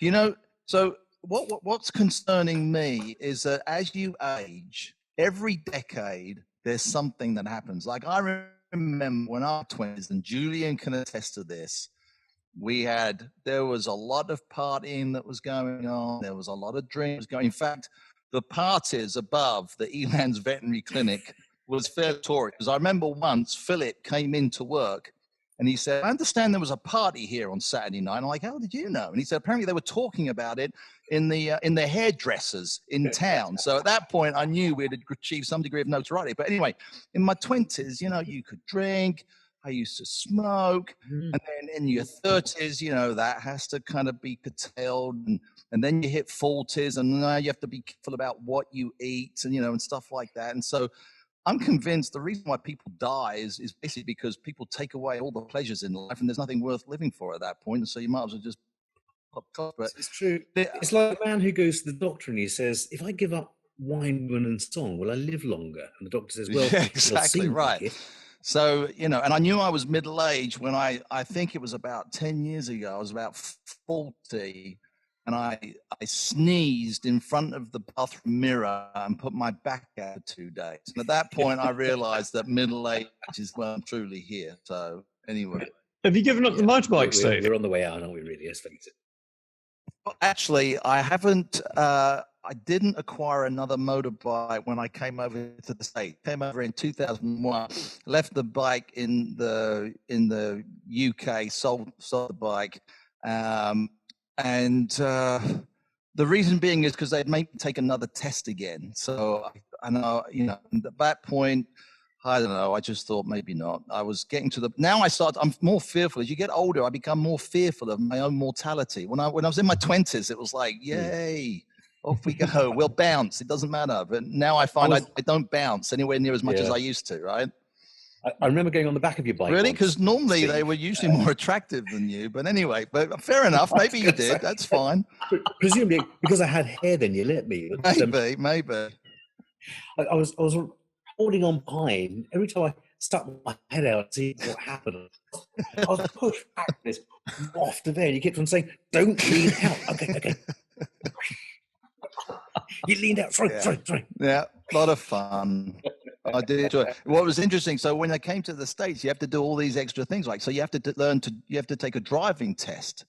You know, so what's concerning me is that as you age, every decade, there's something that happens. Like I remember when I was 20s, and Julian can attest to this, there was a lot of partying that was going on. There was a lot of drinks going. In fact, the parties above the Eland's Veterinary Clinic was fairly notorious. Because I remember once Philip came into work and he said, I understand there was a party here on Saturday night. I'm like, how did you know? And he said, apparently they were talking about it in the hairdressers in town. So at that point, I knew we had achieved some degree of notoriety. But anyway, in my 20s, you know, you could drink. I used to smoke. And then in your 30s, you know, that has to kind of be curtailed. And then you hit 40s, and now you have to be careful about what you eat and, you know, and stuff like that. And so I'm convinced the reason why people die is basically because people take away all the pleasures in life, and there's nothing worth living for at that point. And so you might as well just pop off. But it's true. It's like a man who goes to the doctor and he says, if I give up wine, women, and song, will I live longer? And the doctor says, well, yeah, exactly right. Like so, you know, and I knew I was middle-aged when I think it was about 10 years ago, I was about 40, and I sneezed in front of the bathroom mirror and put my back out for 2 days. And at that point, I realized that middle age is when I'm truly here. So anyway. Have you given up the motorbike, Steve? We're on the way out, aren't we, really? Let's face it. Well, actually, I haven't. I didn't acquire another motorbike when I came over to the States. Came over in 2001. Left the bike in the UK. Sold the bike, and the reason being is because they'd make me take another test again. So I know, you know, at that point, I don't know. I just thought maybe not. I was getting to I'm more fearful. As you get older, I become more fearful of my own mortality. When I was in my 20s, it was like, yay, off we go. We'll bounce. It doesn't matter. But now I find I don't bounce anywhere near as much as I used to, right? I remember going on the back of your bike. Really? Because normally they were usually more attractive than you. But anyway, but fair enough. Maybe you did. That's fine. Presumably, because I had hair then, you let me. Maybe. I was holding on behind. Every time I stuck my head out to see what happened, I was pushed back this waft of air. You kept on saying, don't lean out. Okay. You leaned out. Sorry. Yeah, a lot of fun. I did enjoy it. What was interesting, so when I came to the States, you have to do all these extra things. Like, so you have to take a driving test.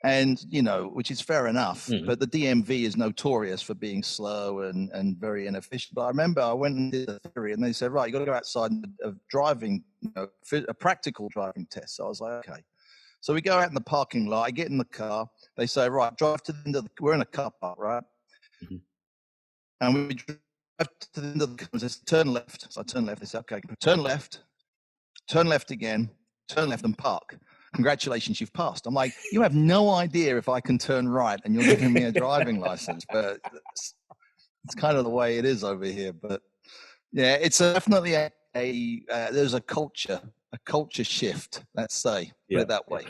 And, you know, which is fair enough, but the DMV is notorious for being slow and very inefficient. But I remember I went and did the theory, and they said, right, you got to go outside of driving, you know, a practical driving test. So I was like, okay. So we go out in the parking lot. I get in the car. They say, right, drive to the end of we're in a car park, right? And we drive to the end of the car. They say, turn left. So I turn left. They say, okay, turn left again, turn left and park. Congratulations, you've passed. I'm like, you have no idea if I can turn right, and you're giving me a driving license. But it's kind of the way it is over here. But yeah, it's definitely there's a culture shift, let's say, put it that way.